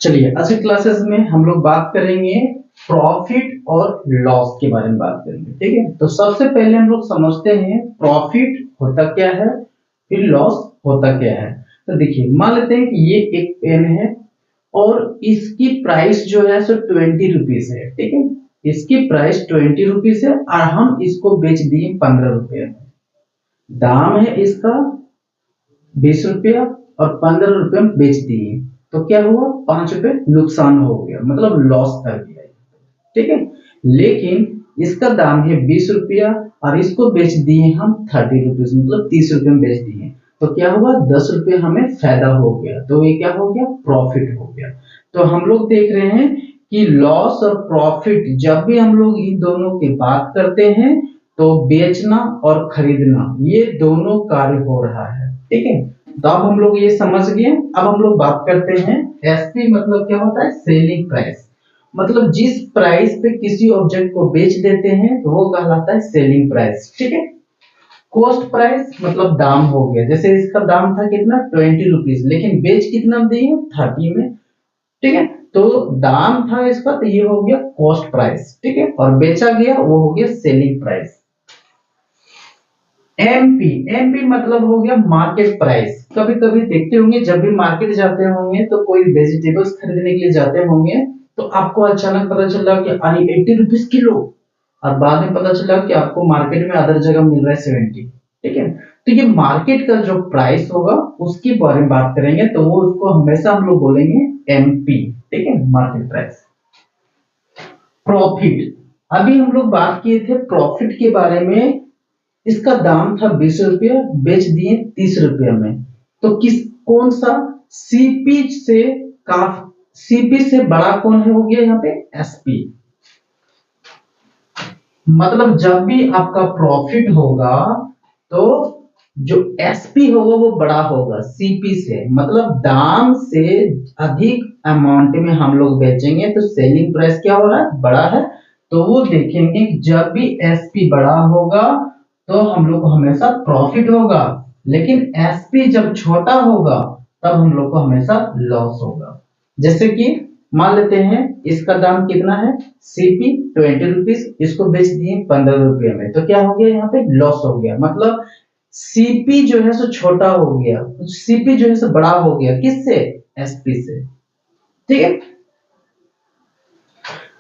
चलिए आज की क्लासेस में हम लोग बात करेंगे प्रॉफिट और लॉस के बारे में बात करेंगे। ठीक है, तो सबसे पहले हम लोग समझते हैं प्रॉफिट होता क्या है, फिर लॉस होता क्या है। तो देखिए, मान लेते हैं कि ये एक पेन है और इसकी प्राइस जो है सो 20 रुपीज है। ठीक है, इसकी प्राइस 20 रुपीज है और हम इसको बेच दिए 15 रुपये में। दाम है इसका 20 रुपया और 15 रुपये में बेच दिए, तो क्या हुआ, 5 रुपये नुकसान हो गया, मतलब लॉस कर दिया। ठीक है, लेकिन इसका दाम है 20 रुपया और इसको बेच दिए हम 30 रुपीज, मतलब 30 रुपये में बेच दिए, तो क्या हुआ, 10 रुपये हमें फायदा हो गया, तो ये क्या हो गया, प्रॉफिट हो गया। तो हम लोग देख रहे हैं कि लॉस और प्रॉफिट जब भी हम लोग इन दोनों की बात करते हैं तो बेचना और खरीदना ये दोनों कार्य हो रहा है। ठीक है, तो अब हम लोग ये समझ गए। अब हम लोग बात करते हैं एसपी मतलब क्या होता है, सेलिंग प्राइस। मतलब जिस प्राइस पे किसी ऑब्जेक्ट को बेच देते हैं तो वो कहलाता है सेलिंग प्राइस। ठीक है, कॉस्ट प्राइस मतलब दाम हो गया, जैसे इसका दाम था कितना, 20 रुपीज, लेकिन बेच कितना दिए, 30 में। ठीक है, तो दाम था इसका तो ये हो गया कॉस्ट प्राइस। ठीक है, और बेचा गया वो हो गया सेलिंग प्राइस। एमपी, एमपी मतलब हो गया मार्केट प्राइस। कभी कभी देखते होंगे जब भी मार्केट जाते होंगे तो कोई वेजिटेबल्स खरीदने के लिए जाते होंगे, तो आपको अचानक पता चला कि अरे 80 रुपीज किलो, और बाद में पता चला कि आपको मार्केट में अदर जगह मिल रहा है 70। ठीक है, तो ये मार्केट का जो प्राइस होगा उसके बारे में बात करेंगे, तो वो उसको हमेशा हम लोग बोलेंगे एमपी। ठीक है, मार्केट प्राइस। प्रॉफिट, अभी हम लोग बात किए थे प्रॉफिट के बारे में। इसका दाम था 20 रुपये, बेच दिए 30 रुपये में, तो किस कौन सा सीपी से का, सीपी से बड़ा कौन है, हो गया यहाँ पे एसपी। मतलब जब भी आपका प्रॉफिट होगा तो जो एसपी होगा वो बड़ा होगा सीपी से, मतलब दाम से अधिक अमाउंट में हम लोग बेचेंगे तो सेलिंग प्राइस क्या हो रहा है, बड़ा है। तो वो देखेंगे कि जब भी एसपी बड़ा होगा तो हम लोग को हमेशा प्रॉफिट होगा, लेकिन एसपी जब छोटा होगा तब हम लोग को हमेशा लॉस होगा। जैसे कि मान लेते हैं इसका दाम कितना है, सीपी 20 रुपीज, इसको बेच दिए 15 रुपये में, तो क्या हो गया, यहाँ पे लॉस हो गया। मतलब सीपी जो है सो छोटा हो गया, सीपी जो है सो बड़ा हो गया, किससे, एसपी से। ठीक है,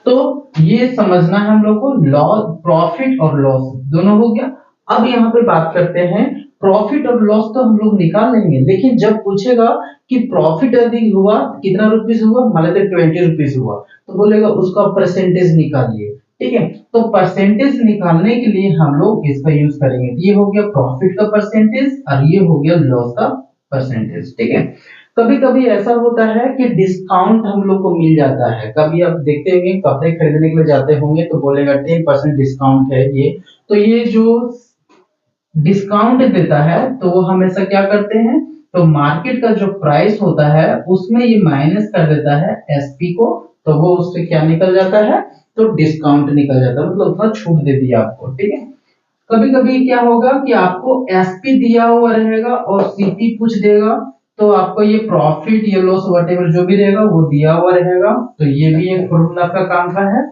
तो ये समझना है हम लोग को, लॉस, प्रॉफिट और लॉस दोनों हो गया। अब यहाँ पे बात करते हैं प्रॉफिट और लॉस, तो हम लोग निकाल लेंगे, लेकिन जब पूछेगा कि प्रॉफिट अधिक हुआ कितना रुपीस हुआ, मान लेते 20 रुपीस हुआ, तो बोलेगा उसका परसेंटेज निकालिए। ठीक है, तो परसेंटेज निकालने के लिए हम लोग इसका यूज करेंगे। ये हो गया प्रॉफिट का परसेंटेज और ये हो गया लॉस का परसेंटेज। ठीक है, कभी कभी ऐसा होता है कि डिस्काउंट हम लोग को मिल जाता है। कभी आप देखते होंगे कपड़े खरीदने के लिए जाते होंगे तो बोलेगा 10% डिस्काउंट है ये, तो ये जो डिस्काउंट देता है तो वो हमेशा क्या करते हैं, तो मार्केट का जो प्राइस होता है उसमें ये माइनस कर देता है एसपी को, तो वो उससे क्या निकल जाता है, तो डिस्काउंट निकल जाता है, मतलब उतना छूट दे दिया आपको। ठीक है, कभी कभी क्या होगा कि आपको एसपी दिया हुआ रहेगा और सीपी पूछ देगा, तो आपको ये प्रॉफिट ये लॉस वटेवर जो भी रहेगा वो दिया हुआ रहेगा, तो ये भी एक फॉर्मूला का काम का है।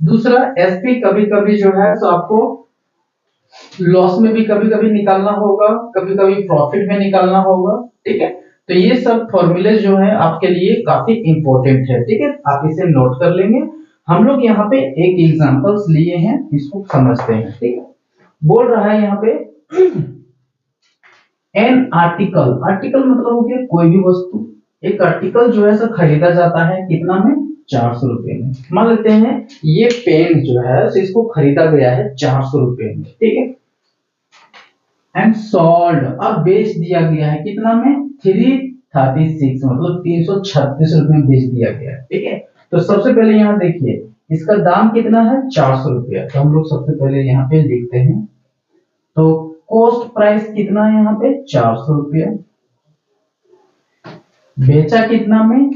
दूसरा एसपी कभी कभी जो है तो आपको लॉस में भी कभी कभी निकालना होगा, कभी कभी प्रॉफिट में निकालना होगा। ठीक है, तो ये सब फॉर्मूले जो है आपके लिए काफी इंपॉर्टेंट है। ठीक है, आप इसे नोट कर लेंगे। हम लोग यहाँ पे एक एग्जांपल्स लिए हैं, इसको समझते हैं। ठीक है, बोल रहा है यहाँ पे एन आर्टिकल, आर्टिकल मतलब हो गया कोई भी वस्तु। एक आर्टिकल जो है सो खरीदा जाता है कितना में, 400 रुपए में। मान लेते हैं ये पेन जो है सो इसको खरीदा गया है 400 रुपए में। ठीक है, एंड सोल्ड और बेच दिया गया है कितना में, 336, मतलब 336 रुपए में बेच दिया गया है। ठीक है, तो सबसे पहले यहाँ देखिए इसका दाम कितना है, 400 रुपया, तो हम लोग सबसे पहले यहाँ पे लिखते हैं, तो कॉस्ट प्राइस कितना है यहाँ पे, 400 रुपया, बेचा कितना में,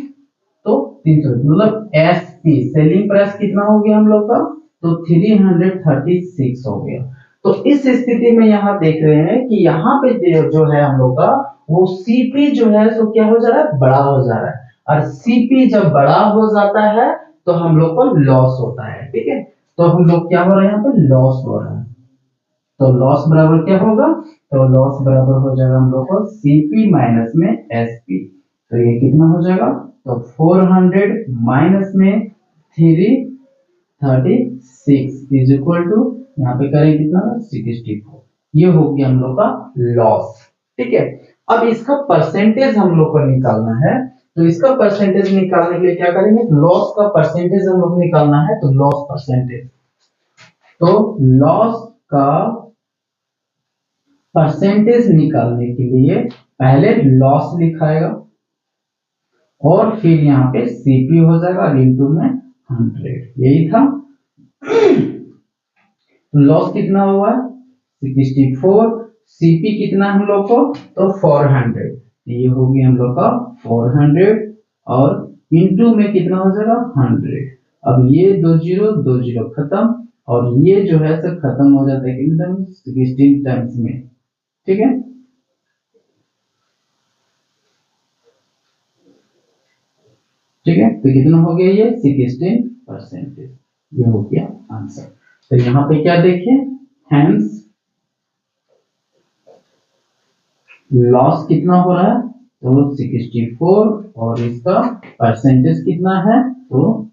तो 300, मतलब एसपी सेलिंग प्राइस कितना हो गया हम लोग का, तो 336 हो गया। तो इस स्थिति में यहाँ देख रहे हैं कि यहाँ पे जो है हम लोग का वो सीपी जो है तो क्या हो जा रहा है, बड़ा हो जा रहा है। और सीपी जब बड़ा हो जाता है तो हम लोग को लॉस होता है। ठीक है, तो हम लोग क्या हो रहा है, यहाँ पे लॉस हो रहा है। तो लॉस बराबर क्या होगा, तो लॉस बराबर हो जाएगा हम लोग को सीपी माइनस में एसपी। तो ये कितना हो जाएगा, तो 400 माइनस में 336 इज इक्वल टू, यहाँ पे करें कितना 64। ये हो गया हम लोग का लॉस। ठीक है, अब इसका परसेंटेज हम लोग को निकालना है। तो इसका परसेंटेज निकालने के लिए क्या करेंगे, लॉस का परसेंटेज हम लोग निकालना है। तो लॉस परसेंटेज, तो लॉस का परसेंटेज निकालने के लिए पहले लॉस लिखाएगा और फिर यहाँ पे सीपी हो जाएगा इनटू में 100, यही था। लॉस कितना हुआ 64, सीपी कितना हम लोग को, तो 400, ये हो गया हम लोग का 400 और इनटू में कितना हो जाएगा 100। अब ये 2 0 खत्म और ये जो है सब खत्म हो जाता है कितने 16 टाइम्स में। ठीक है, ठीक है, तो कितना हो गया ये 16%, ये हो गया आंसर। तो यहाँ पे क्या देखिए, हेंस लॉस कितना हो रहा है, तो 64 और इसका परसेंटेज कितना है, तो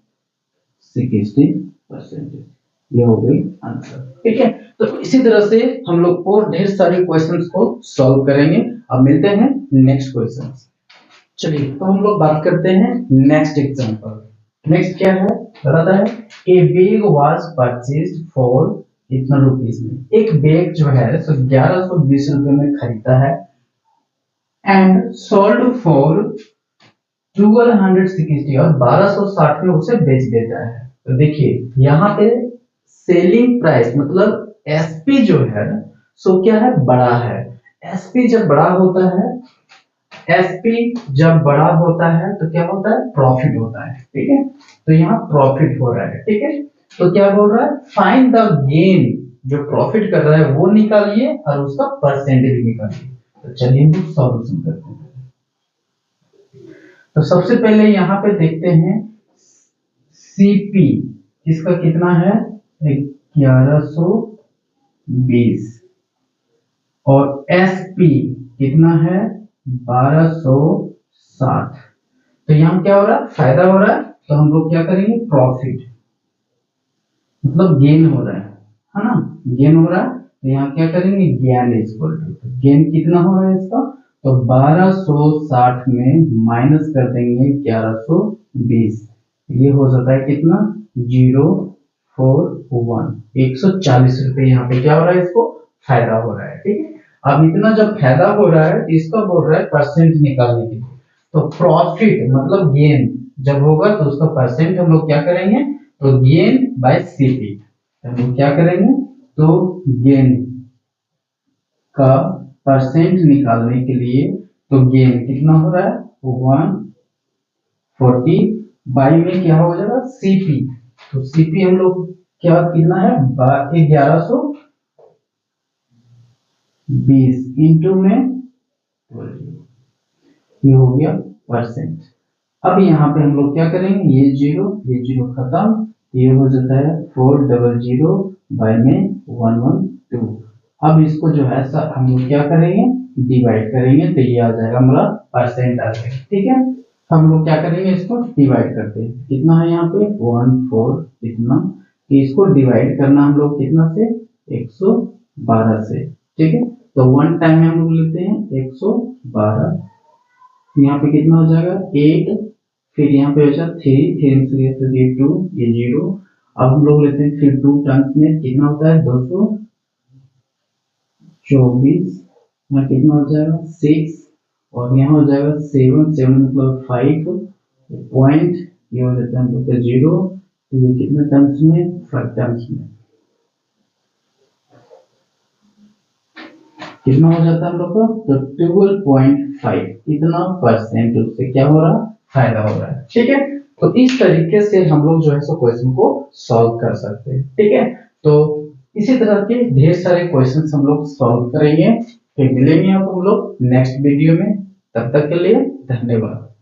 16%, ये हो गई आंसर। ठीक है, तो इसी तरह से हम लोग और ढेर सारे क्वेश्चंस को सॉल्व करेंगे। अब मिलते हैं नेक्स्ट क्वेश्चन। चलिए, तो हम लोग बात करते हैं नेक्स्ट एग्जांपल। नेक्स्ट क्या है बताता है, ए बैग वाज परचेज्ड फॉर इतना रुपीस में। एक बैग जो है सो 1120 रुपए में खरीदा है एंड सोल्ड फॉर 1260 और 1260 में उसे बेच देता है। तो देखिए यहाँ पे सेलिंग प्राइस मतलब एसपी जो है सो क्या है, बड़ा है। एसपी जब बड़ा होता है, एसपी जब बड़ा होता है तो क्या होता है, प्रॉफिट होता है। ठीक है, तो यहाँ प्रॉफिट हो रहा है। ठीक है, तो क्या बोल रहा है, फाइंड द गेन, जो प्रॉफिट कर रहा है वो निकालिए और उसका परसेंटेज निकालिए। तो चलिए हम सॉल्यूशन करते हैं। तो सबसे पहले यहाँ पे देखते हैं सीपी इसका कितना है 1120 और एसपी कितना है 1260। तो यहाँ क्या हो रहा है, फायदा हो रहा है, तो हम लोग क्या करेंगे, प्रॉफिट मतलब गेन हो रहा है ना, गेन हो रहा है। तो यहाँ क्या करेंगे, गेन इक्वल टू, गेन कितना हो रहा है इसका, तो 1260 में माइनस कर देंगे 1120, ये हो जाता है कितना 041, 140 रुपए यहाँ पे क्या हो रहा है, इसको फायदा हो रहा है। ठीक है, अब इतना जब फायदा हो रहा है इसका बोल रहा है परसेंट निकालने के लिए। तो प्रॉफिट मतलब गेन जब होगा तो उसका परसेंट हम लोग क्या करेंगे, तो गेन बाय सीपी, हम लोग क्या करेंगे, तो गेन का परसेंट निकालने के लिए तो गेन कितना हो रहा है 140 बाई में क्या हो जाएगा सीपी। तो सीपी हम लोग क्या कितना है 1120 इंटू में 12, ये हो गया परसेंट। अब यहाँ पे हम लोग क्या करेंगे, ये जीरो खत्म, ये हो जाता है 400 बाई में 112। अब इसको जो है हम लोग क्या करेंगे, डिवाइड करेंगे, तो ये आ जाएगा हमारा परसेंट आ जाएगा। ठीक है, हम लोग क्या करेंगे, इसको डिवाइड करते हैं, कितना है यहाँ पे 14 इतना, इसको डिवाइड करना हम लोग कितना से 112 से। ठीक है, तो वन टाइम में हम लोग लेते हैं 112, यहाँ पे कितना हो जाएगा 8, फिर यहाँ पे बचा 3 से ये 2, ये 0। अब हम लोग लेते हैं फिर 2 टर्म्स में, कितना होता है 224, यहाँ कितना हो जाएगा 6 और यहाँ हो जाएगा 7 मतलब 5 पॉइंट, ये हो जाता है हम लोग का 0। तो ये कितने टर्म्स में 5 टर्म्स में कितना हो जाता है हम लोग को, तो 12.5 इतना परसेंट उससे क्या हो रहा है, फायदा हो रहा है। ठीक है, तो इस तरीके से हम लोग जो है सो क्वेश्चन को सॉल्व कर सकते हैं। ठीक है, तो इसी तरह के ढेर सारे क्वेश्चंस हम लोग सॉल्व करेंगे। फिर मिलेंगे अब हम लोग नेक्स्ट वीडियो में, तब तक के लिए धन्यवाद।